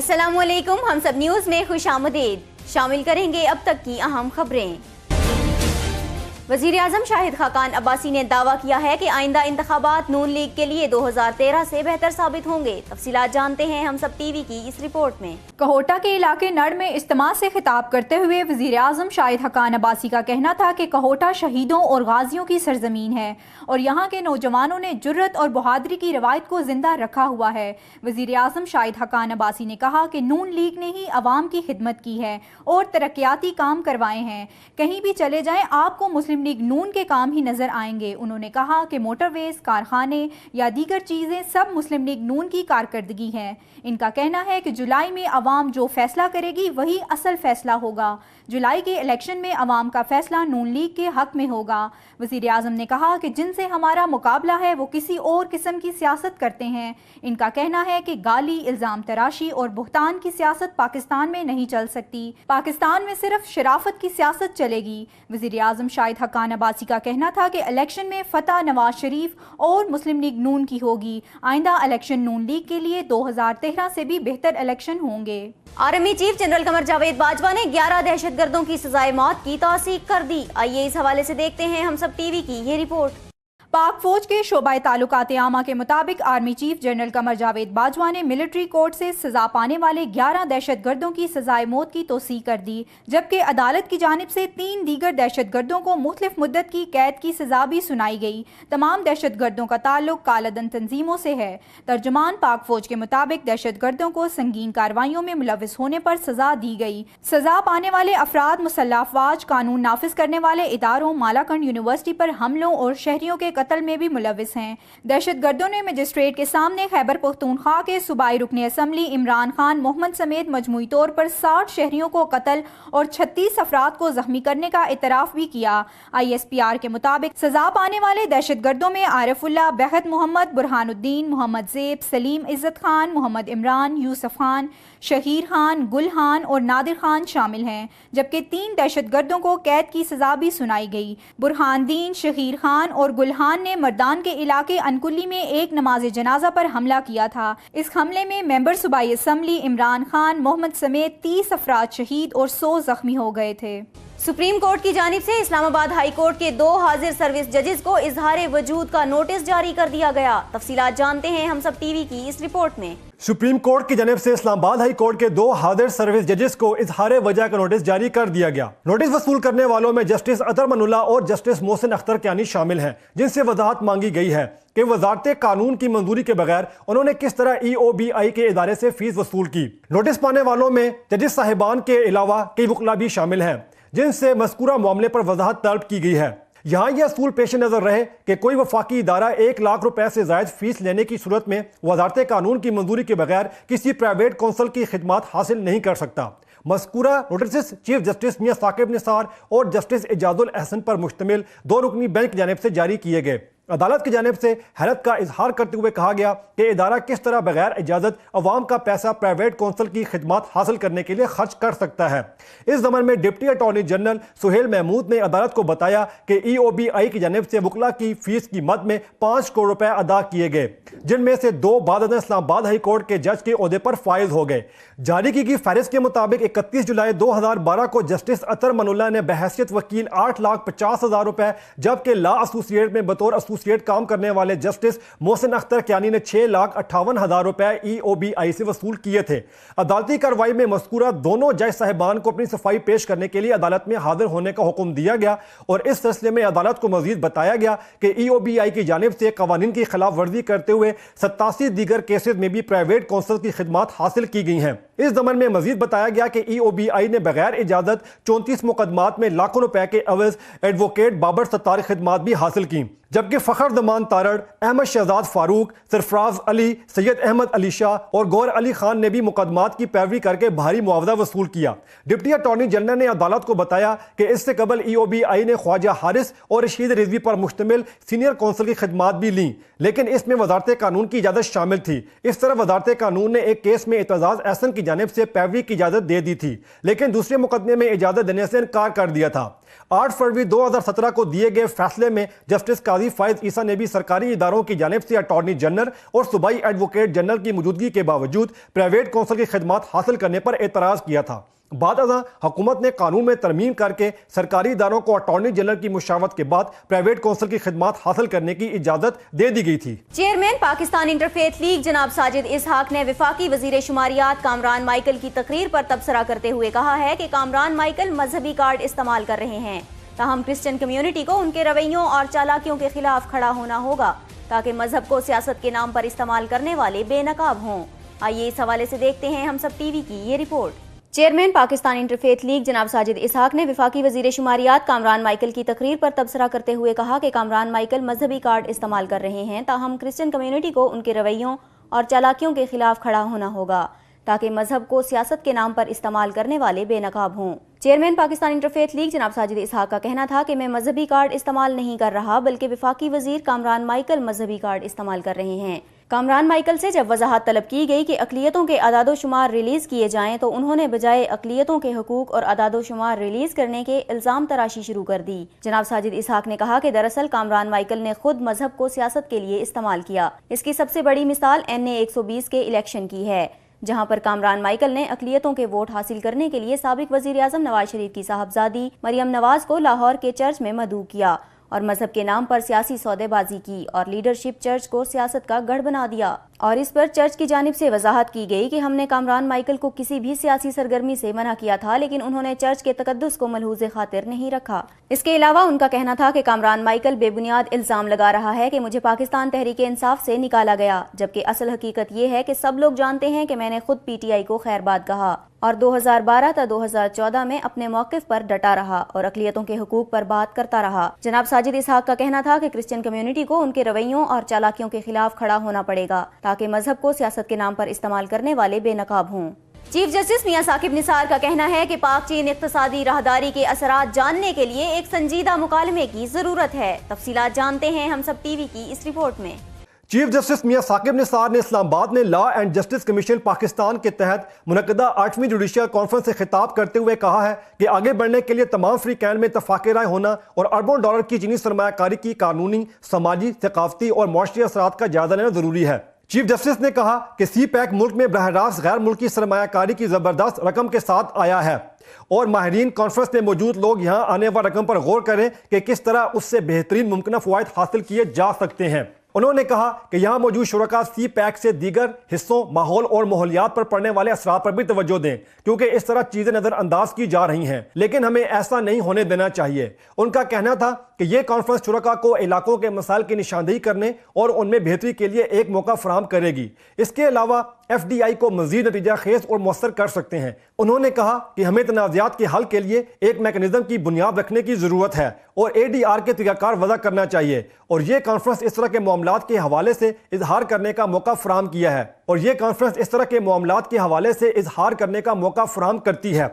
السلام علیکم، ہم سب نیوز میں خوش آمدید۔ شامل کریں گے اب تک کی اہم خبریں۔ وزیر اعظم شاہد خاقان عباسی نے دعویٰ کیا ہے کہ آئندہ انتخابات نون لیگ کے لیے 2013 سے بہتر ثابت ہوں گے۔ تفصیلات جانتے ہیں ہم سب ٹی وی کی اس رپورٹ میں۔ کہوٹہ کے علاقے نڑ میں اجتماع سے خطاب کرتے ہوئے وزیر اعظم شاہد خاقان عباسی کا کہنا تھا کہ کہوٹہ شہیدوں اور غازیوں کی سرزمین ہے اور یہاں کے نوجوانوں نے جرت اور بہادری کی روایت کو زندہ رکھا ہوا ہے۔ وزیر اعظم شاہد خاقان عباسی نے کہا کہ نون لیگ نے ہی عوام کی خدمت کی ہے اور ترقیاتی کام کروائے ہیں۔ کہیں بھی چلے جائیں آپ کو مسلم لیگ نون کے کام ہی نظر آئیں گے۔ انہوں نے کہا کہ موٹر ویز، کارخانے یا دیگر چیزیں سب مسلم لیگ نون کی کارکردگی ہیں۔ ان کا کہنا ہے کہ جولائی میں عوام جو فیصلہ کرے گی وہی اصل فیصلہ ہوگا۔ جولائی کے الیکشن میں عوام کا فیصلہ نون لیگ کے حق میں ہوگا۔ وزیر اعظم نے کہا کہ جن سے ہمارا مقابلہ ہے وہ کسی اور قسم کی سیاست کرتے ہیں۔ ان کا کہنا ہے کہ گالی، الزام تراشی اور بہتان کی سیاست پاکستان میں نہیں چل سکتی۔ پاکستان میں صرف شرافت کی سیاست چلے گی۔ وزیر اعظم شاہد خاقان عباسی کا کہنا تھا کہ الیکشن میں فتح نواز شریف اور مسلم لیگ نون کی ہوگی۔ آئندہ الیکشن نون لیگ کے لیے 2013 سے بھی بہتر الیکشن ہوں گے۔ Army chief general Qamar Javed Bajwa نے 11 دہشت گردوں کی سزائے موت کی توثیق کر دی۔ آئیے اس حوالے سے دیکھتے ہیں ہم سب ٹی وی کی یہ رپورٹ۔ پاک فوج کے شعبہ تعلقات عامہ کے مطابق army chief general Qamar Javed Bajwa نے ملٹری کورٹ سے سزا پانے والے 11 دہشت گردوں کی سزائے موت کی توثیق کر دی، جبکہ عدالت کی جانب سے 3 دیگر دہشت گردوں کو مختلف مدت کی قید کی سزا بھی سنائی گئی۔ تمام دہشت گردوں کا تعلق کالعدن تنظیموں سے ہے۔ ترجمان پاک فوج کے مطابق دہشت گردوں کو سنگین کارروائیوں میں ملوث ہونے پر سزا دی گئی۔ سزا پانے والے افراد مسلح افواج، قانون نافذ کرنے والے اداروں، مالاکنڈ یونیورسٹی پر حملوں اور شہریوں کے قتل میں بھی ملوث ہیں۔ دہشت گردوں نے مجسٹریٹ کے سامنے خیبر پختونخوا کے صوبائی رکن اسمبلی عمران خان محمد سمیت مجموعی طور پر 60 شہریوں کو قتل اور 36 افراد کو زخمی کرنے کا اعتراف بھی کیا۔ ISPR کے مطابق سزا پانے والے دہشت گردوں میں عارف اللہ، بہت محمد، برہان الدین، محمد زیب، سلیم عزت خان، محمد عمران، یوسف خان، شہیر خان، گل خان اور نادر خان شامل ہیں، جبکہ 3 دہشت گردوں کو قید کی سزا بھی سنائی گئی۔ برہان الدین، شہیر خان اور گل خان نے مردان کے علاقے انکلی میں ایک نماز جنازہ پر حملہ کیا تھا۔ اس حملے میں ممبر صوبائی اسمبلی عمران خان محمد سمیت 30 افراد شہید اور 100 زخمی ہو گئے تھے۔ سپریم کورٹ کی جانب سے اسلام آباد ہائی کورٹ کے 2 حاضر سروس ججز کو اظہار وجود کا نوٹس جاری کر دیا گیا۔ تفصیلات جانتے ہیں ہم سب ٹی وی کی اس رپورٹ میں۔ سپریم کورٹ کی جانب سے اسلام آباد ہائی کورٹ کے 2 حاضر سروس ججز کو اظہار وجہ کا نوٹس جاری کر دیا گیا۔ نوٹس وصول کرنے والوں میں جسٹس اطہر من اللہ اور جسٹس محسن اختر کیانی شامل ہیں، جن سے وضاحت مانگی گئی ہے کہ وزارت قانون کی منظوری کے بغیر انہوں نے کس طرح EOBI کے ادارے سے فیس وصول کی۔ نوٹس پانے والوں میں ججز صاحبان کے علاوہ کئی وکلاء بھی شامل ہیں، جن سے مذکورہ معاملے پر وضاحت طلب کی گئی ہے۔ یہاں یہ اصول پیش نظر رہے کہ کوئی وفاقی ادارہ 1 لاکھ روپے سے زائد فیس لینے کی صورت میں وزارت قانون کی منظوری کے بغیر کسی پرائیویٹ کونسل کی خدمات حاصل نہیں کر سکتا۔ مذکورہ نوٹسز چیف جسٹس میاں ثاقب نثار اور جسٹس اعجاز الاحسن پر مشتمل 2 رکنی بینچ کی جانب سے جاری کیے گئے۔ عدالت کی جانب سے حیرت کا اظہار کرتے ہوئے کہا گیا کہ ادارہ کس طرح بغیر اجازت عوام کا پیسہ پرائیویٹ کونسل کی خدمات حاصل کرنے کے لیے خرچ کر سکتا ہے۔ اس ضمن میں deputy attorney general Sohail Mahmood نے عدالت کو بتایا کہ EOBI کی جانب سے وکلاء کی فیس کی مد میں 5 کروڑ روپے ادا کیے گئے، جن میں سے 2 بعد ازاں اسلام آباد ہائی کورٹ کے جج کے عہدے پر فائز ہو گئے۔ جاری کی گئی فہرست کے مطابق 31 جولائی 2012 کو جسٹس اطہر من اللہ نے بحیثیت وکیل 8,50,000 روپے، جبکہ لا ایسوسیٹ میں بطور ایسوسیٹ کام کرنے والے جسٹس محسن اختر کیانی نے 6,58,000 روپے EOBI سے وصول کیے تھے۔ عدالتی کارروائی میں مذکورہ دونوں جج صاحبان کو اپنی صفائی پیش کرنے کے لیے عدالت میں حاضر ہونے کا حکم دیا گیا اور اس سلسلے میں عدالت کو مزید بتایا گیا کہ EOBI کی جانب سے قوانین کی خلاف ورزی کرتے ہوئے 87 دیگر کیسز میں بھی پرائیویٹ کونسل کی خدمات حاصل کی گئی ہیں۔ اس ضمن میں مزید بتایا گیا کہ EOBI نے بغیر اجازت 34 مقدمات میں لاکھوں روپے کے عوض ایڈوکیٹ بابر ستار خدمات بھی حاصل کی، جبکہ فخر زمان تارڑ، احمد شہزاد فاروق، سرفراز علی، سید احمد علی شاہ اور گور علی خان نے بھی مقدمات کی پیروی کر کے بھاری معاوضہ وصول کیا۔ ڈپٹی اٹارنی جنرل نے عدالت کو بتایا کہ اس سے قبل EOBI نے خواجہ حارث اور رشید رضوی پر مشتمل سینئر کونسل کی خدمات بھی لیں، لیکن اس میں وزارت قانون کی اجازت شامل تھی۔ اس طرح وزارت قانون نے ایک کیس میں اعتزاز احسن کی جانب سے پیروی کی اجازت دے دی تھی، لیکن دوسرے مقدمے میں اجازت دینے سے انکار کر دیا تھا۔ 8 فروری 2017 کو دیے گئے فیصلے میں جسٹس قاضی فائز عیسیٰ نے بھی سرکاری اداروں کی جانب سے اٹارنی جنرل اور صوبائی ایڈوکیٹ جنرل کی موجودگی کے باوجود پرائیویٹ کونسل کی خدمات حاصل کرنے پر اعتراض کیا تھا۔ بعد ازاں حکومت نے قانون میں ترمیم کر کے سرکاری اداروں کو اٹارنی جنرل کی مشاورت کے بعد پرائیویٹ کونسل کی خدمات حاصل کرنے کی اجازت دے دی گئی تھی۔ چیئرمین پاکستان انٹرفیتھ لیگ جناب ساجد اسحاق نے وفاقی وزیر شماریات کامران مائیکل کی تقریر پر تبصرہ کرتے ہوئے کہا ہے کہ کامران مائیکل مذہبی کارڈ استعمال کر رہے ہیں، تاہم کرسچن کمیونٹی کو ان کے رویوں اور چالاکیوں کے خلاف کھڑا ہونا ہوگا تاکہ مذہب کو سیاست کے نام پر استعمال کرنے والے بے نقاب ہوں۔ آئیے اس حوالے سے دیکھتے ہیں ہم سب ٹی وی کی یہ report. Chairman Pakistan interfaith league جناب ساجد اسحاق نے وفاقی وزیر شماریات کامران مائیکل کی تقریر پر تبصرہ کرتے ہوئے کہا کہ کامران مائیکل مذہبی کارڈ استعمال کر رہے ہیں، تاہم کرسچن کمیونٹی کو ان کے رویوں اور چالاکیوں کے خلاف کھڑا ہونا ہوگا تاکہ مذہب کو سیاست کے نام پر استعمال کرنے والے بے نقاب ہوں۔ چیئرمین پاکستان انٹرفیتھ لیگ جناب ساجد اسحاق کا کہنا تھا کہ میں مذہبی کارڈ استعمال نہیں کر رہا، بلکہ وفاقی وزیر کامران مائیکل مذہبی کارڈ استعمال کر رہے ہیں۔ کامران مائیکل سے جب وضاحت طلب کی گئی کہ اقلیتوں کے اعداد و شمار ریلیز کیے جائیں تو انہوں نے بجائے اقلیتوں کے حقوق اور اعداد و شمار ریلیز کرنے کے الزام تراشی شروع کر دی۔ جناب ساجد اسحاق نے کہا کہ دراصل کامران مائیکل نے خود مذہب کو سیاست کے لیے استعمال کیا۔ اس کی سب سے بڑی مثال NA 120 کے الیکشن کی ہے، جہاں پر کامران مائیکل نے اقلیتوں کے ووٹ حاصل کرنے کے لیے سابق وزیر اعظم نواز شریف کی صاحبزادی مریم نواز کو لاہور کے چرچ میں مدعو کیا اور مذہب کے نام پر سیاسی سودے بازی کی اور لیڈرشپ چرچ کو سیاست کا گڑھ بنا دیا۔ اور اس پر چرچ کی جانب سے وضاحت کی گئی کہ ہم نے کامران مائیکل کو کسی بھی سیاسی سرگرمی سے منع کیا تھا، لیکن انہوں نے چرچ کے تقدس کو ملحوظ خاطر نہیں رکھا۔ اس کے علاوہ ان کا کہنا تھا کہ کامران مائیکل بے بنیاد الزام لگا رہا ہے کہ مجھے پاکستان تحریک انصاف سے نکالا گیا، جبکہ اصل حقیقت یہ ہے کہ سب لوگ جانتے ہیں کہ میں نے خود PTI کو خیر باد کہا اور 2012 تا 2014 میں اپنے موقف پر ڈٹا رہا اور اقلیتوں کے حقوق پر بات کرتا رہا۔ جناب ساجد اسحاق کا کہنا تھا کہ کرسچن کمیونٹی کو ان کے رویوں اور چالاکیوں کے خلاف کھڑا ہونا پڑے گا تاکہ مذہب کو سیاست کے نام پر استعمال کرنے والے بے نقاب ہوں۔ چیف جسٹس میاں ثاقب نثار کا کہنا ہے کہ پاک چین اقتصادی راہداری کے اثرات جاننے کے لیے ایک سنجیدہ مکالمے کی ضرورت ہے۔ تفصیلات جانتے ہیں ہم سب ٹی وی کی اس رپورٹ میں۔ چیف جسٹس میاں ثاقب نثار نے اسلام آباد میں law and justice commission Pakistan کے تحت منعقدہ 8ویں جوڈیشل کانفرنس سے خطاب کرتے ہوئے کہا ہے کہ آگے بڑھنے کے لیے تمام فریقین میں اتفاق رائے ہونا اور اربوں ڈالر کی چینی سرمایہ کاری کی قانونی، سماجی، ثقافتی اور معاشی اثرات کا جائزہ لینا ضروری ہے۔ چیف جسٹس نے کہا کہ سی پیک ملک میں براہ راست غیر ملکی سرمایہ کاری کی زبردست رقم کے ساتھ آیا ہے اور ماہرین کانفرنس میں موجود لوگ یہاں آنے والی رقم پر غور کریں کہ کس طرح اس سے بہترین ممکنہ فوائد حاصل کیے جا سکتے ہیں۔ انہوں نے کہا کہ یہاں موجود شرکاء سی پیک سے دیگر حصوں، ماحول اور ماحولیات پر پڑنے والے اثرات پر بھی توجہ دیں، کیونکہ اس طرح چیزیں نظر انداز کی جا رہی ہیں، لیکن ہمیں ایسا نہیں ہونے دینا چاہیے۔ ان کا کہنا تھا کہ یہ کانفرنس شرکاء کو علاقوں کے مسائل کی نشاندہی کرنے اور ان میں بہتری کے لیے ایک موقع فراہم کرے گی۔ اس کے علاوہ FDI کو مزید نتیجہ خیز اور مؤثر کر سکتے ہیں۔ انہوں نے کہا کہ ہمیں تنازعات کے حل کے لیے ایک میکانزم کی بنیاد رکھنے کی ضرورت ہے اور ADR کے طریقہ کار وضع کرنا چاہیے، اور یہ کانفرنس اس طرح کے معاملات کے حوالے سے اظہار کرنے کا موقع فراہم کیا ہے کرتی ہے۔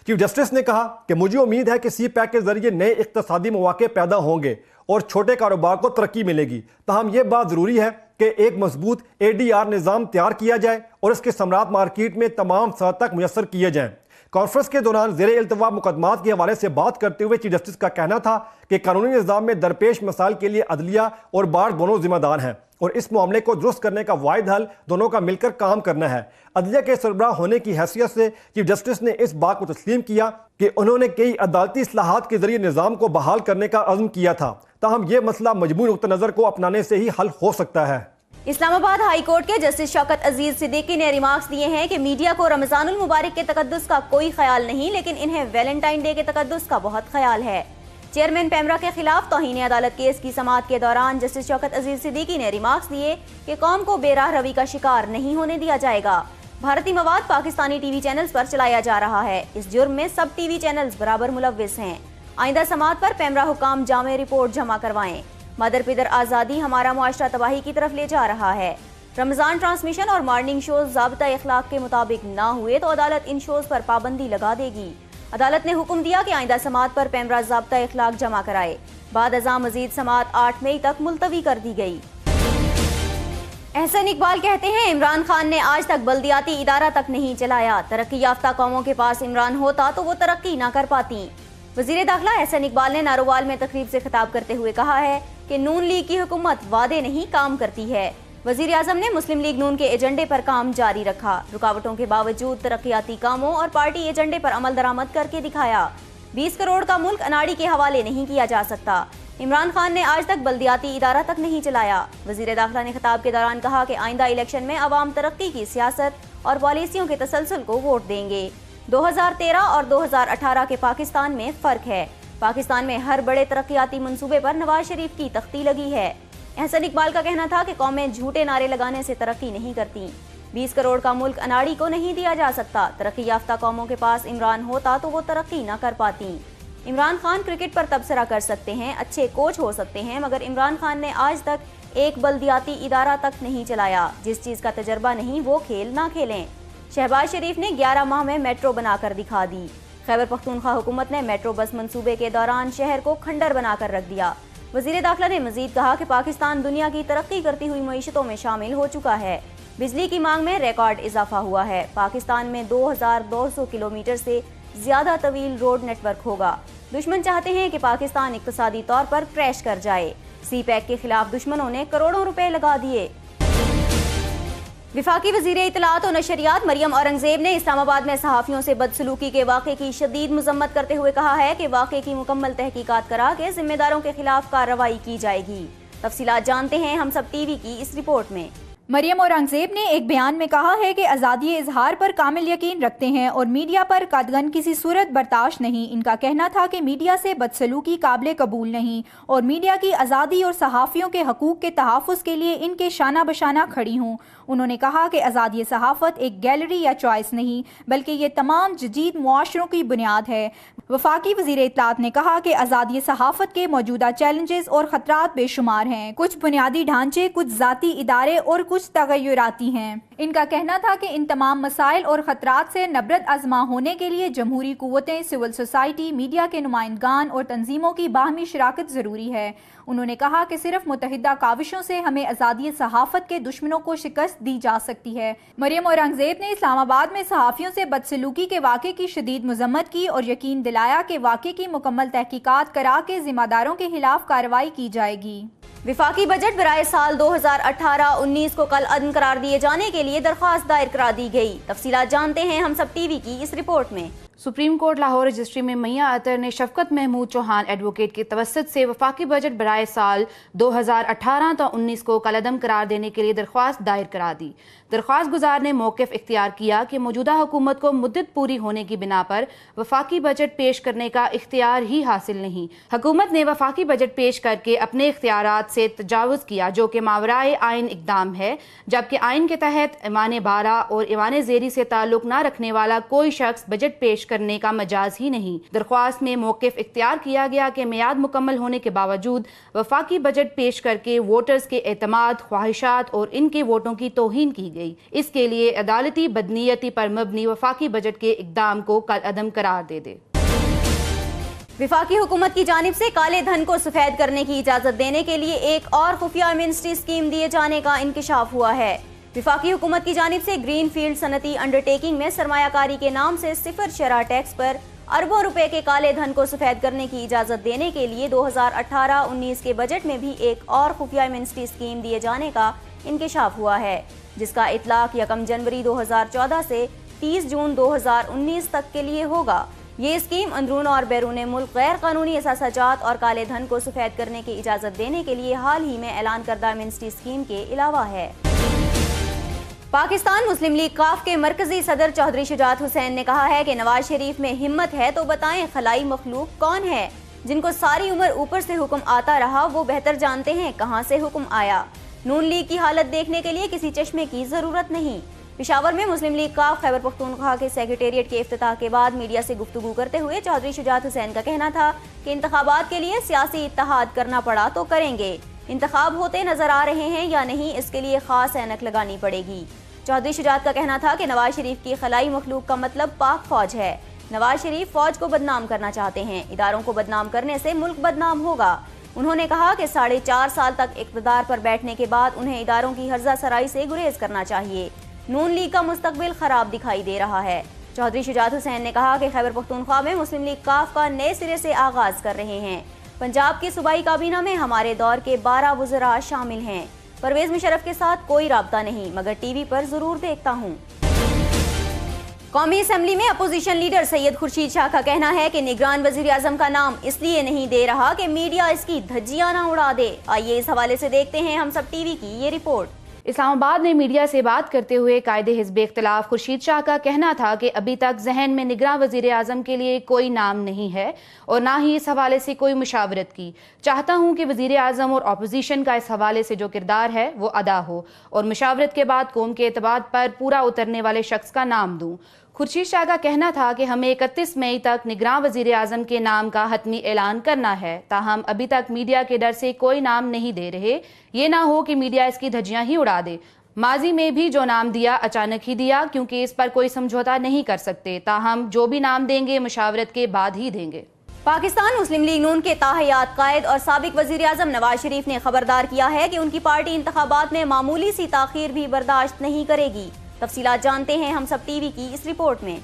چیف جسٹس نے کہا کہ مجھے امید ہے کہ سی پیک کے ذریعے نئے اقتصادی مواقع پیدا ہوں گے اور چھوٹے کاروبار کو ترقی ملے گی، تاہم یہ بات ضروری ہے کہ ایک مضبوط ADR نظام تیار کیا جائے اور اس کے ثمرات مارکیٹ میں تمام سطح تک میسر کیے جائیں۔ کانفرنس کے دوران زیر التوا مقدمات کے حوالے سے بات کرتے ہوئے چیف جسٹس کا کہنا تھا کہ قانونی نظام میں درپیش مسائل کے لیے عدلیہ اور بار دونوں ذمہ دار ہیں اور اس معاملے کو درست کرنے کا واحد حل دونوں کا مل کر کام کرنا ہے۔ عدلیہ کے سربراہ ہونے کی حیثیت سے چیف جسٹس نے اس بات کو تسلیم کیا کہ انہوں نے کئی عدالتی اصلاحات کے ذریعے نظام کو بحال کرنے کا عزم کیا تھا، تاہم یہ مسئلہ مجموعی نقطہ نظر کو اپنانے سے ہی حل ہو سکتا ہے۔ اسلام آباد ہائی کورٹ کے جسٹس شوکت عزیز صدیقی نے ریمارکس دیے ہیں کہ میڈیا کو رمضان المبارک کے تقدس کا کوئی خیال نہیں، لیکن انہیں ویلنٹائن ڈے کے تقدس کا بہت خیال ہے۔ چیئرمین پیمرا کے خلاف توہین عدالت کیس کی سماعت کے دوران جسٹس شوکت عزیز صدیقی نے ریمارکس دیے کہ قوم کو بے راہ روی کا شکار نہیں ہونے دیا جائے گا۔ بھارتی مواد پاکستانی ٹی وی چینلز پر چلایا جا رہا ہے، اس جرم میں سب ٹی وی چینلز برابر ملوث ہیں۔ آئندہ سماعت پر پیمرا حکام جامع رپورٹ جمع کروائیں۔ مدر پدر آزادی ہمارا معاشرہ تباہی کی طرف لے جا رہا ہے۔ رمضان ٹرانسمیشن اور مارننگ شوز ضابطہ اخلاق کے مطابق نہ ہوئے تو عدالت ان شوز پر پابندی لگا دے گی۔ عدالت نے حکم دیا کہ آئندہ سماعت پر پیمرا ضابطہ اخلاق جمع کرائے۔ بعد ازاں مزید سماعت 8 مئی تک ملتوی کر دی گئی۔ احسن اقبال کہتے ہیں عمران خان نے آج تک بلدیاتی ادارہ تک نہیں چلایا، ترقی یافتہ قوموں کے پاس عمران ہوتا تو وہ ترقی نہ کر پاتی۔ وزیر داخلہ احسن اقبال نے نارووال میں تقریب سے خطاب کرتے ہوئے کہا ہے کہ نون لیگ کی حکومت وعدے نہیں کام کرتی ہے۔ وزیر اعظم نے مسلم لیگ نون کے ایجنڈے پر کام جاری رکھا، رکاوٹوں کے باوجود ترقیاتی کاموں اور پارٹی ایجنڈے پر عمل درآمد کر کے دکھایا۔ 20 کروڑ کا ملک اناڑی کے حوالے نہیں کیا جا سکتا۔ عمران خان نے آج تک بلدیاتی ادارہ تک نہیں چلایا۔ وزیر داخلہ نے خطاب کے دوران کہا کہ آئندہ الیکشن میں عوام ترقی کی سیاست اور پالیسیوں کے تسلسل کو ووٹ دیں گے۔ 2013 اور 2018 کے پاکستان میں فرق ہے۔ پاکستان میں ہر بڑے ترقیاتی منصوبے پر نواز شریف کی تختی لگی ہے۔ احسن اقبال کا کہنا تھا کہ قومیں جھوٹے نعرے لگانے سے ترقی نہیں کرتی۔ 20 کروڑ کا ملک اناڑی کو نہیں دیا جا سکتا۔ ترقی یافتہ قوموں کے پاس عمران ہوتا تو وہ ترقی نہ کر پاتی۔ عمران خان کرکٹ پر تبصرہ کر سکتے ہیں، اچھے کوچ ہو سکتے ہیں، مگر عمران خان نے آج تک ایک بلدیاتی ادارہ تک نہیں چلایا۔ جس چیز کا تجربہ نہیں وہ کھیل نہ کھیلیں۔ شہباز شریف نے 11 ماہ میں میٹرو بنا کر دکھا دی۔ خیبر پختونخوا حکومت نے میٹرو بس منصوبے کے دوران شہر کو کھنڈر بنا کر رکھ دیا۔ وزیر داخلہ نے مزید کہا کہ پاکستان دنیا کی ترقی کرتی ہوئی معیشتوں میں شامل ہو چکا ہے۔ بجلی کی مانگ میں ریکارڈ اضافہ ہوا ہے۔ پاکستان میں 2200 کلومیٹر سے زیادہ طویل روڈ نیٹ ورک ہوگا۔ دشمن چاہتے ہیں کہ پاکستان اقتصادی طور پر کریش کر جائے۔ سی پیک کے خلاف دشمنوں نے کروڑوں روپے لگا دیے۔ وفاقی وزیر اطلاعات و نشریات مریم اورنگزیب نے اسلام آباد میں صحافیوں سے بدسلوکی کے واقعے کی شدید مذمت کرتے ہوئے کہا ہے کہ واقعے کی مکمل تحقیقات کرا کے ذمہ داروں کے خلاف کارروائی کی جائے گی۔ تفصیلات جانتے ہیں ہم سب ٹی وی کی اس رپورٹ میں۔ مریم اورنگزیب نے ایک بیان میں کہا ہے کہ آزادی اظہار پر کامل یقین رکھتے ہیں اور میڈیا پر قدغن کسی صورت برداشت نہیں۔ ان کا کہنا تھا کہ میڈیا سے بدسلوکی قابل قبول نہیں اور میڈیا کی آزادی اور صحافیوں کے حقوق کے تحفظ کے لیے ان کے شانہ بشانہ کھڑی ہوں۔ انہوں نے کہا کہ آزادی صحافت ایک گیلری یا چوائس نہیں بلکہ یہ تمام جدید معاشروں کی بنیاد ہے۔ وفاقی وزیر اطلاعات نے کہا کہ آزادی صحافت کے موجودہ چیلنجز اور خطرات بے شمار ہیں، کچھ بنیادی ڈھانچے، کچھ ذاتی ادارے اور کچھ تغیراتی ہیں۔ ان کا کہنا تھا کہ ان تمام مسائل اور خطرات سے نبرد آزما ہونے کے لیے جمہوری قوتیں، سول سوسائٹی، میڈیا کے نمائندگان اور تنظیموں کی باہمی شراکت ضروری ہے۔ انہوں نے کہا کہ صرف متحدہ کاوشوں سے ہمیں آزادی صحافت کے دشمنوں کو شکست دی جا سکتی ہے۔ مریم اورنگزیب نے اسلام آباد میں صحافیوں سے بدسلوکی کے واقعے کی شدید مذمت کی اور یقین دلایا کہ واقعے کی مکمل تحقیقات کرا کے ذمہ داروں کے خلاف کارروائی کی جائے گی۔ وفاقی بجٹ برائے سال 2018-19 کو کل عدم قرار دیے جانے کے لیے درخواست دائر کرا دی گئی۔ تفصیلات جانتے ہیں ہم سب ٹی وی کی اس رپورٹ میں۔ سپریم کورٹ لاہور رجسٹری میں میاں اطہر نے شفقت محمود چوہان ایڈوکیٹ کے توسط سے وفاقی بجٹ برائے سال 2018-19 کو کالعدم قرار دینے کے لیے درخواست دائر کرا دی۔ درخواست گزار نے موقف اختیار کیا کہ موجودہ حکومت کو مدت پوری ہونے کی بنا پر وفاقی بجٹ پیش کرنے کا اختیار ہی حاصل نہیں۔ حکومت نے وفاقی بجٹ پیش کر کے اپنے اختیارات سے تجاوز کیا جو کہ ماورائے آئین اقدام ہے، جبکہ آئین کے تحت ایوان بارہ اور ایوان زیری سے تعلق نہ رکھنے والا کوئی شخص بجٹ پیش کرنے کا مجاز ہی نہیں۔ درخواست میں موقف اختیار کیا گیا کہ میعاد مکمل ہونے کے باوجود وفاقی بجٹ پیش کر کے ووٹرز کے اعتماد، خواہشات اور ان کے ووٹوں کی توہین کی گئی۔ اس کے لیے عدالتی بدنیتی پر مبنی وفاقی بجٹ کے اقدام کو کالعدم قرار دے دے۔ وفاقی حکومت کی جانب سے کالے دھن کو سفید کرنے کی اجازت دینے کے لیے ایک اور خفیہ ایمنسٹی اسکیم دیے جانے کا انکشاف ہوا ہے۔ وفاقی حکومت کی جانب سے گرین فیلڈ صنعتی انڈرٹیکنگ میں سرمایہ کاری کے نام سے 0% ٹیکس پر اربوں روپے کے کالے دھن کو سفید کرنے کی اجازت دینے کے لیے 2018-19 کے بجٹ میں بھی ایک اور خفیہ ایمنسٹی اسکیم دیے جانے کا انکشاف ہوا ہے، جس کا اطلاق 1 جنوری 2014 سے 30 جون 2019 تک کے لیے ہوگا۔ یہ اسکیم اندرون اور بیرون ملک غیر قانونی اثاثہ جات اور کالے دھن کو سفید کرنے کی اجازت دینے کے لیے حال ہی میں اعلان کردہ ایمنسٹی اسکیم کے علاوہ ہے۔ پاکستان مسلم لیگ ق کے مرکزی صدر چودھری شجاعت حسین نے کہا ہے کہ نواز شریف میں ہمت ہے تو بتائیں خلائی مخلوق کون ہے؟ جن کو ساری عمر اوپر سے حکم آتا رہا وہ بہتر جانتے ہیں کہاں سے حکم آیا۔ نون لیگ کی حالت دیکھنے کے لیے کسی چشمے کی ضرورت نہیں۔ پشاور میں مسلم لیگ ق خیبر پختونخوا کے سیکریٹریٹ کے افتتاح کے بعد میڈیا سے گفتگو کرتے ہوئے چودھری شجاعت حسین کا کہنا تھا کہ انتخابات کے لیے سیاسی اتحاد کرنا پڑا تو کریں گے، انتخاب ہوتے نظر آ رہے ہیں یا نہیں اس کے لیے خاص اینک لگانی پڑے گی۔ چودھری شجاعت کا کہنا تھا کہ نواز شریف کی خلائی مخلوق کا مطلب پاک فوج ہے۔ نواز شریف فوج کو بدنام کرنا چاہتے ہیں، اداروں کو بدنام کرنے سے ملک بدنام ہوگا۔ انہوں نے کہا کہ 4.5 سال تک اقتدار پر بیٹھنے کے بعد انہیں اداروں کی ہرزہ سرائی سے گریز کرنا چاہیے۔ نون لیگ کا مستقبل خراب دکھائی دے رہا ہے۔ چودھری شجاعت حسین نے کہا کہ خیبر پختونخوا میں مسلم لیگ کاف کا نئے سرے سے آغاز کر رہے ہیں۔ پنجاب کی صوبائی کابینہ میں ہمارے دور کے 12 وزراء شامل ہیں۔ پرویز مشرف کے ساتھ کوئی رابطہ نہیں، مگر ٹی وی پر ضرور دیکھتا ہوں۔ قومی اسمبلی میں اپوزیشن لیڈر سید خورشید شاہ کا کہنا ہے کہ نگران وزیر اعظم کا نام اس لیے نہیں دے رہا کہ میڈیا اس کی دھجیاں نہ اڑا دے۔ آئیے اس حوالے سے دیکھتے ہیں ہم سب ٹی وی کی یہ رپورٹ۔ اسلام آباد میں میڈیا سے بات کرتے ہوئے قائد حزب اختلاف خورشید شاہ کا کہنا تھا کہ ابھی تک ذہن میں نگراں وزیر اعظم کے لیے کوئی نام نہیں ہے اور نہ ہی اس حوالے سے کوئی مشاورت کی۔ چاہتا ہوں کہ وزیر اعظم اور اپوزیشن کا اس حوالے سے جو کردار ہے وہ ادا ہو اور مشاورت کے بعد قوم کے اعتماد پر پورا اترنے والے شخص کا نام دوں۔ خورشید شاہ کا کہنا تھا کہ ہمیں 31 مئی تک نگراں وزیر اعظم کے نام کا حتمی اعلان کرنا ہے، تاہم ابھی تک میڈیا کے ڈر سے کوئی نام نہیں دے رہے۔ یہ نہ ہو کہ میڈیا اس کی دھجیاں ہی اڑا دے۔ ماضی میں بھی جو نام دیا اچانک ہی دیا، کیونکہ اس پر کوئی سمجھوتا نہیں کر سکتے، تاہم جو بھی نام دیں گے مشاورت کے بعد ہی دیں گے۔ پاکستان مسلم لیگ نون کے تاحیات قائد اور سابق وزیر اعظم نواز شریف نے خبردار کیا ہے کہ ان کی پارٹی انتخابات میں معمولی سی تاخیر بھی برداشت نہیں کرے گی۔ تفصیلات جانتے ہیں ہم سب ٹی وی کی اس رپورٹ میں۔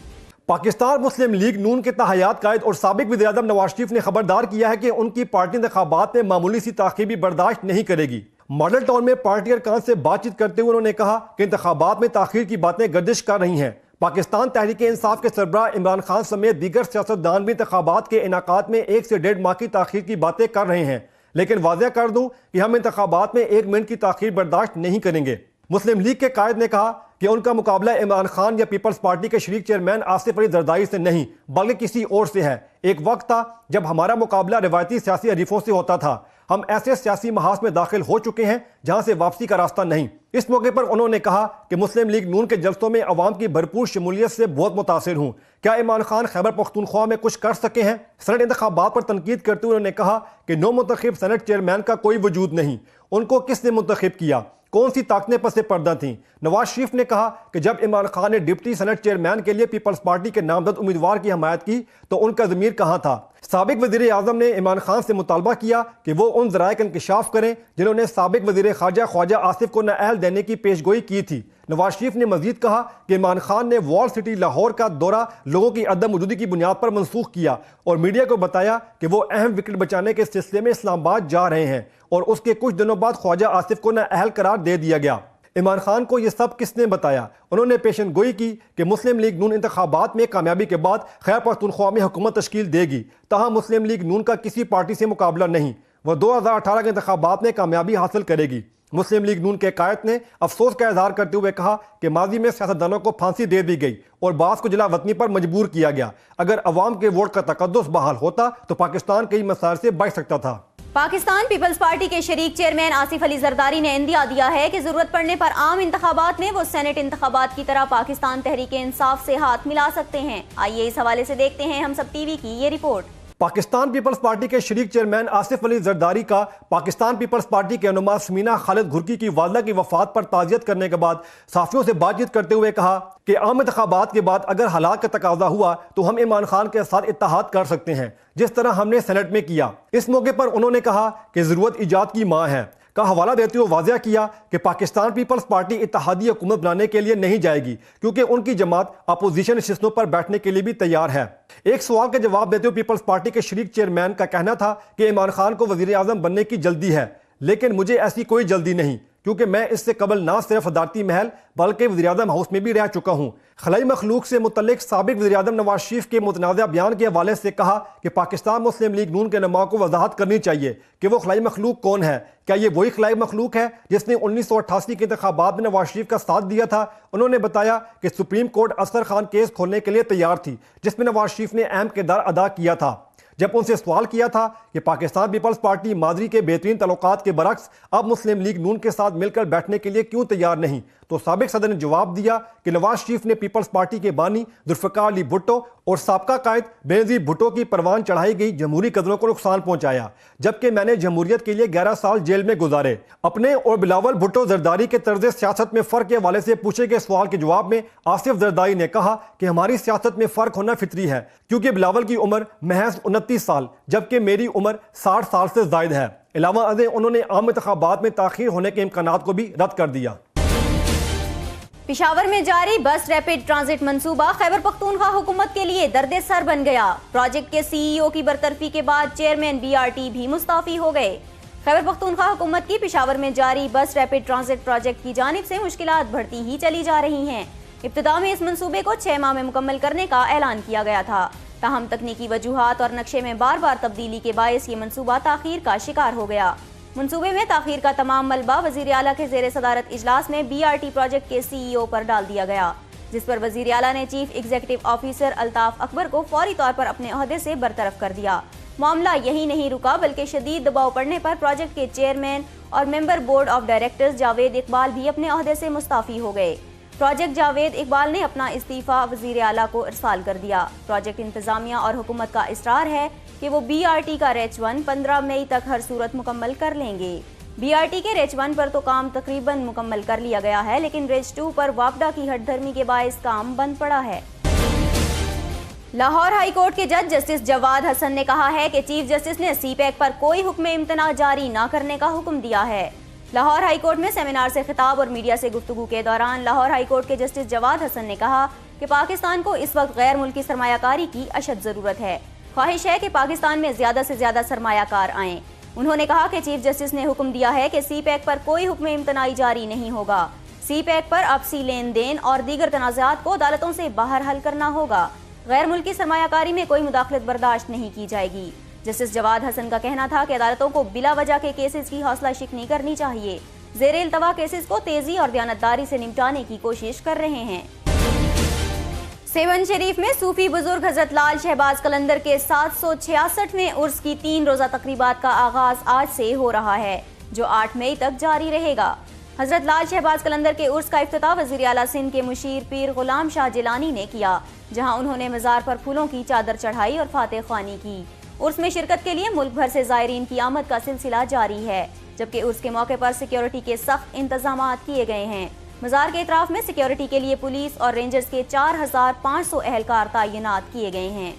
پاکستان مسلم لیگ نون کے تاحیات قائد اور سابق وزیر اعظم نواز شریف نے خبردار کیا ہے کہ ان کی پارٹی انتخابات میں معمولی سی تاخیر بھی برداشت نہیں کرے گی۔ ماڈل ٹاؤن میں پارٹی ارکان سے بات چیت کرتے ہوئے انہوں نے کہا کہ انتخابات میں تاخیر کی باتیں گردش کر رہی ہیں۔ پاکستان تحریک انصاف کے سربراہ عمران خان سمیت دیگر سیاستدان بھی انتخابات کے انعقاد میں 1 سے 1.5 ماہ کی تاخیر کی باتیں کر رہے ہیں، لیکن واضح کر دوں کہ ہم انتخابات میں 1 منٹ کی تاخیر برداشت نہیں کریں گے۔ مسلم لیگ کے قائد نے کہا کہ ان کا مقابلہ عمران خان یا پیپلز پارٹی کے شریک چیئرمین آصف علی زرداری سے نہیں بلکہ کسی اور سے ہے۔ ایک وقت تھا جب ہمارا مقابلہ روایتی سیاسی حریفوں سے ہوتا تھا۔ ہم ایسے سیاسی محاذ میں داخل ہو چکے ہیں جہاں سے واپسی کا راستہ نہیں۔ اس موقع پر انہوں نے کہا کہ مسلم لیگ نون کے جلسوں میں عوام کی بھرپور شمولیت سے بہت متاثر ہوں۔ کیا عمران خان خیبر پختونخوا میں کچھ کر سکے ہیں؟ سینٹ انتخابات پر تنقید کرتے ہوئے انہوں نے کہا کہ نو منتخب سینٹ چیئرمین کا کوئی وجود نہیں۔ ان کو کس نے منتخب کیا؟ کون سی طاقتیں پس پردہ تھیں؟ نواز شریف نے کہا کہ جب عمران خان نے ڈپٹی سینٹ چیئرمین کے لیے پیپلز پارٹی کے نامزد امیدوار کی حمایت کی تو ان کا ضمیر کہاں تھا؟ سابق وزیر اعظم نے عمران خان سے مطالبہ کیا کہ وہ ان ذرائع کا انکشاف کریں جنہوں نے سابق وزیر خارجہ خواجہ آصف کو نااہل دینے کی پیشگوئی کی تھی۔ نواز شریف نے مزید کہا کہ عمران خان نے وال سٹی لاہور کا دورہ لوگوں کی عدم موجودگی کی بنیاد پر منسوخ کیا اور میڈیا کو بتایا کہ وہ اہم وکٹ بچانے کے سلسلے میں اسلام آباد جا رہے ہیں، اور اس کے کچھ دنوں بعد خواجہ آصف کو نااہل قرار دے دیا گیا۔ عمران خان کو یہ سب کس نے بتایا؟ انہوں نے پیشن گوئی کی کہ مسلم لیگ نون انتخابات میں کامیابی کے بعد خیبر پختونخوا میں حکومت تشکیل دے گی، تاہم مسلم لیگ نون کا کسی پارٹی سے مقابلہ نہیں، وہ 2018 کے انتخابات میں کامیابی حاصل کرے گی۔ مسلم لیگ نون کے قائد نے افسوس کا اظہار کرتے ہوئے کہا کہ ماضی میں سیاستدانوں کو پھانسی دے دی گئی اور بعض کو جلا وطنی پر مجبور کیا گیا۔ اگر عوام کے ووٹ کا تقدس بحال ہوتا تو پاکستان کئی مسائل سے بچ سکتا تھا۔ پاکستان پیپلز پارٹی کے شریک چیئرمین آصف علی زرداری نے اندیا دیا ہے کہ ضرورت پڑنے پر عام انتخابات میں وہ سینٹ انتخابات کی طرح پاکستان تحریک انصاف سے ہاتھ ملا سکتے ہیں۔ آئیے اس حوالے سے دیکھتے ہیں ہم سب ٹی وی کی یہ رپورٹ۔ پاکستان پیپلز پارٹی کے شریک چیئرمین آصف علی زرداری کا پاکستان پیپلز پارٹی کے رہنما سمینہ خالد گھرکی کی والدہ کی وفات پر تعزیت کرنے کے بعد صحافیوں سے بات چیت کرتے ہوئے کہا کہ عام انتخابات کے بعد اگر حالات کا تقاضا ہوا تو ہم عمران خان کے ساتھ اتحاد کر سکتے ہیں، جس طرح ہم نے سینٹ میں کیا۔ اس موقع پر انہوں نے کہا کہ ضرورت ایجاد کی ماں ہے کا حوالہ دیتے ہوئے واضح کیا کہ پاکستان پیپلز پارٹی اتحادی حکومت بنانے کے لیے نہیں جائے گی، کیونکہ ان کی جماعت اپوزیشن نشستوں پر بیٹھنے کے لیے بھی تیار ہے۔ ایک سوال کا جواب دیتے ہوئے پیپلز پارٹی کے شریک چیئرمین کا کہنا تھا کہ عمران خان کو وزیر اعظم بننے کی جلدی ہے، لیکن مجھے ایسی کوئی جلدی نہیں، کیونکہ میں اس سے قبل نہ صرف صدارتی محل بلکہ وزیر اعظم ہاؤس میں بھی رہ چکا ہوں۔ خلائی مخلوق سے متعلق سابق وزیر اعظم نواز شریف کے متنازع بیان کے حوالے سے کہا کہ پاکستان مسلم لیگ نون کے نمائندوں کو وضاحت کرنی چاہیے کہ وہ خلائی مخلوق کون ہے۔ کیا یہ وہی خلائی مخلوق ہے جس نے 1988 کے انتخابات میں نواز شریف کا ساتھ دیا تھا؟ انہوں نے بتایا کہ supreme court Asghar Khan case کھولنے کے لیے تیار تھی، جس میں نواز شریف نے اہم کردار ادا کیا تھا۔ جب ان سے سوال کیا تھا کہ پاکستان پیپلز پارٹی ماضی کے بہترین تعلقات کے برعکس اب مسلم لیگ نون کے ساتھ مل کر بیٹھنے کے لیے کیوں تیار نہیں، تو سابق صدر نے جواب دیا کہ نواز شریف نے پیپلز پارٹی کے بانی ذوالفقار علی بھٹو اور سابقہ قائد بینظیر بھٹو کی پروان چڑھائی گئی جمہوری قدروں کو نقصان پہنچایا، جبکہ میں نے جمہوریت کے لیے 11 سال جیل میں گزارے۔ اپنے اور بلاول بھٹو زرداری کے طرز سیاست میں فرق کے حوالے سے پوچھے گئے سوال کے جواب میں آصف زرداری نے کہا کہ ہماری سیاست میں فرق ہونا فطری ہے، کیونکہ بلاول کی عمر محض 29 سال جبکہ میری عمر عمر 60 سال سے زائد ہے۔ علاوہ ازیں انہوں نے عام انتخابات میں تاخیر ہونے کے امکانات کو بھی رد کر دیا۔ پشاور میں جاری بس ریپڈ ٹرانزٹ منصوبہ خیبر پختونخوا حکومت کے لیے درد سر بن گیا۔ پروجیکٹ کے سی ای او کی برطرفی کے بعد چیئرمین بی آر ٹی بھی مستعفی ہو گئے۔ خیبر پختونخوا حکومت کی پشاور میں جاری بس ریپڈ ٹرانزٹ پروجیکٹ کی جانب سے مشکلات بڑھتی ہی چلی جا رہی ہیں۔ ابتدا میں اس منصوبے کو 6 ماہ میں مکمل کرنے کا اعلان کیا گیا تھا، تاہم تکنیکی وجوہات اور نقشے میں بار بار تبدیلی کے باعث یہ منصوبہ تاخیر کا شکار ہو گیا۔ منصوبے میں تاخیر کا تمام ملبہ وزیر اعلیٰ کے زیر صدارت اجلاس میں بی آر ٹی پروجیکٹ کے سی ای او پر ڈال دیا گیا، جس پر وزیر اعلیٰ نے چیف ایگزیکٹو آفیسر الطاف اکبر کو فوری طور پر اپنے عہدے سے برطرف کر دیا۔ معاملہ یہی نہیں رکا بلکہ شدید دباؤ پڑنے پر پروجیکٹ کے چیئرمین اور member board of directors Javed Iqbal بھی اپنے عہدے سے مستعفی ہو گئے۔ پروجیکٹ جاوید اقبال نے اپنا استعفیٰ وزیر اعلیٰ کو ارسال کر دیا۔ پروجیکٹ انتظامیہ اور حکومت کا اصرار ہے کہ وہ بی آر ٹی کا ریچ 1 15 مئی تک ہر صورت مکمل کر لیں گے۔ بی آر ٹی کے ریچ 1 پر تو کام تقریباً مکمل کر لیا گیا ہے، لیکن ریچ 2 پر واپڈا کی ہٹ دھرمی کے باعث کام بند پڑا ہے۔ لاہور ہائی کورٹ کے جج جسٹس جواد حسن نے کہا ہے کہ چیف جسٹس نے سی پیک پر کوئی حکم امتناع جاری نہ کرنے کا حکم دیا ہے۔ لاہور ہائی کورٹ میں سیمینار سے خطاب اور میڈیا سے گفتگو کے دوران لاہور ہائی کورٹ کے جسٹس جواد حسن نے کہا کہ پاکستان کو اس وقت غیر ملکی سرمایہ کاری کی اشد ضرورت ہے۔ خواہش ہے کہ پاکستان میں زیادہ سے زیادہ سرمایہ کار آئیں۔ انہوں نے کہا کہ چیف جسٹس نے حکم دیا ہے کہ سی پیک پر کوئی حکم امتناعی جاری نہیں ہوگا۔ سی پیک پر آپسی لین دین اور دیگر تنازعات کو عدالتوں سے باہر حل کرنا ہوگا۔ غیر ملکی سرمایہ کاری میں کوئی مداخلت برداشت نہیں کی جائے گی۔ جسٹس جواد حسن کا کہنا تھا کہ عدالتوں کو بلا وجہ کے کیسز کی حوصلہ شکنی کرنی چاہیے۔ زیر التوا کیسز کو تیزی اور دیانتداری سے نمٹانے کی کوشش کر رہے ہیں۔ سیون شریف میں صوفی بزرگ حضرت لال شہباز قلندر کے 766ویں عرس کی 3 روزہ تقریبات کا آغاز آج سے ہو رہا ہے، جو 8 مئی تک جاری رہے گا۔ حضرت لال شہباز قلندر کے عرس کا افتتاح وزیر اعلیٰ سندھ کے مشیر پیر غلام شاہ جیلانی نے کیا، جہاں انہوں نے مزار پر پھولوں کی چادر چڑھائی اور فاتح خوانی کی۔ عرس میں شرکت کے لیے ملک بھر سے زائرین کی آمد کا سلسلہ جاری ہے، جبکہ عرس کے موقع پر سیکیورٹی کے سخت انتظامات کیے گئے ہیں۔ مزار کے اطراف میں سیکیورٹی کے لیے پولیس اور رینجرز کے 4500 اہلکار تعینات کیے گئے ہیں۔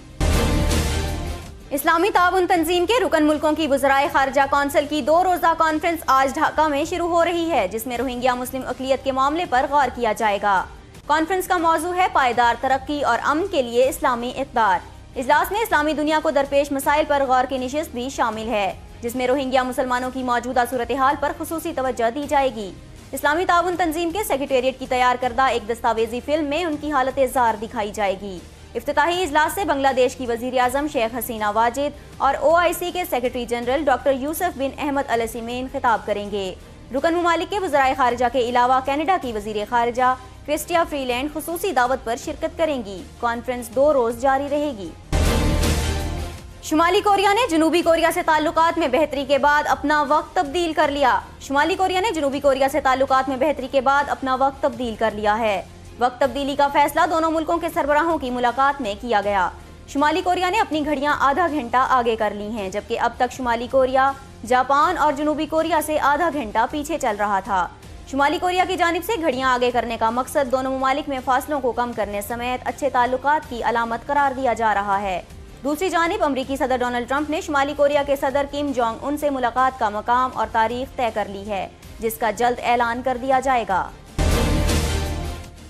اسلامی تعاون تنظیم کے رکن ملکوں کی وزرائے خارجہ کونسل کی 2 روزہ کانفرنس آج ڈھاکہ میں شروع ہو رہی ہے، جس میں روہنگیا مسلم اقلیت کے معاملے پر غور کیا جائے گا۔ کانفرنس کا موضوع ہے پائیدار ترقی اور امن کے لیے اسلامی اقدار۔ اجلاس میں اسلامی دنیا کو درپیش مسائل پر غور کی نشست بھی شامل ہے، جس میں روہنگیا مسلمانوں کی موجودہ صورتحال پر خصوصی توجہ دی جائے گی۔ اسلامی تعاون تنظیم کے سیکریٹریٹ کی تیار کردہ ایک دستاویزی فلم میں ان کی حالت زار دکھائی جائے گی۔ افتتاحی اجلاس سے بنگلہ دیش کی وزیر اعظم شیخ حسینہ واجد اور OIC کے سیکریٹری جنرل ڈاکٹر یوسف بن احمد السیمین خطاب کریں گے۔ رکن ممالک کے وزرائے خارجہ کے علاوہ کینیڈا کی وزیر خارجہ کرسٹیا فری لینڈ خصوصی دعوت پر شرکت کریں گی۔ کانفرنس 2 روز جاری رہے گی۔ شمالی کوریا نے جنوبی کوریا سے تعلقات میں بہتری کے بعد اپنا وقت تبدیل کر لیا۔ شمالی کوریا نے جنوبی کوریا سے تعلقات میں بہتری کے بعد اپنا وقت تبدیل کر لیا ہے۔ وقت تبدیلی کا فیصلہ دونوں ملکوں کے سربراہوں کی ملاقات میں کیا گیا۔ شمالی کوریا نے اپنی گھڑیاں آدھا گھنٹہ آگے کر لی ہیں، جبکہ اب تک شمالی کوریا جاپان اور جنوبی کوریا سے آدھا گھنٹہ پیچھے چل رہا تھا۔ شمالی کوریا کی جانب سے گھڑیاں آگے کرنے کا مقصد دونوں ممالک میں فاصلوں کو کم کرنے سمیت اچھے تعلقات کی علامت قرار دیا جا رہا ہے۔ دوسری جانب امریکی صدر ڈونلڈ ٹرمپ نے شمالی کوریا کے صدر کم جونگ ان سے ملاقات کا مقام اور تاریخ طے کر لی ہے، جس کا جلد اعلان کر دیا جائے گا۔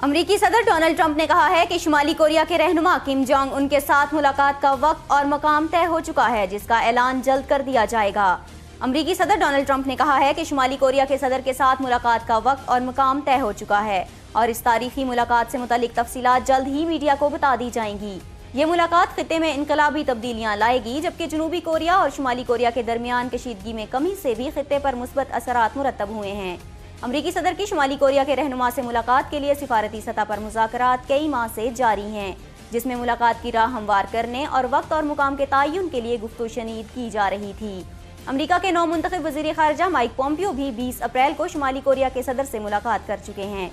امریکی صدر ڈونلڈ ٹرمپ نے کہا ہے کہ شمالی کوریا کے رہنما کم جونگ ان کے ساتھ ملاقات کا وقت اور مقام طے ہو چکا ہے، جس کا اعلان جلد کر دیا جائے گا۔ امریکی صدر ڈونلڈ ٹرمپ نے کہا ہے کہ شمالی کوریا کے صدر کے ساتھ ملاقات کا وقت اور مقام طے ہو چکا ہے اور اس تاریخی ملاقات سے متعلق تفصیلات جلد ہی میڈیا کو بتا دی جائیں گی۔ یہ ملاقات خطے میں انقلابی تبدیلیاں لائے گی، جبکہ جنوبی کوریا اور شمالی کوریا کے درمیان کشیدگی میں کمی سے بھی خطے پر مثبت اثرات مرتب ہوئے ہیں۔ امریکی صدر کی شمالی کوریا کے رہنما سے ملاقات کے لیے سفارتی سطح پر مذاکرات کئی ماہ سے جاری ہیں، جس میں ملاقات کی راہ ہموار کرنے اور وقت اور مقام کے تعین کے لیے گفتگو شنید کی جا رہی تھی۔ امریکہ کے نو منتخب وزیر خارجہ مائک پومپیو بھی 20 اپریل کو شمالی کوریا کے صدر سے ملاقات کر چکے ہیں۔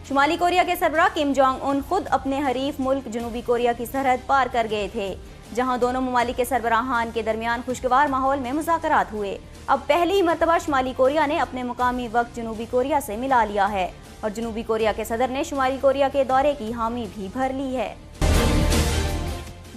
شمالی کوریا کے سربراہ کم جونگ ان خود اپنے حریف ملک جنوبی کوریا کی سرحد پار کر گئے تھے، جہاں دونوں ممالک کے سربراہان کے درمیان خوشگوار ماحول میں مذاکرات ہوئے۔ اب پہلی مرتبہ شمالی کوریا نے اپنے مقامی وقت جنوبی کوریا سے ملا لیا ہے اور جنوبی کوریا کے صدر نے شمالی کوریا کے دورے کی حامی بھی بھر لی ہے۔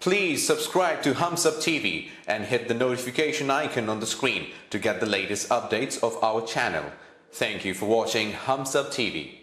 Please subscribe to Humsab TV and hit the notification icon on the screen to get the latest updates of our channel. Thank you for watching Humsab TV.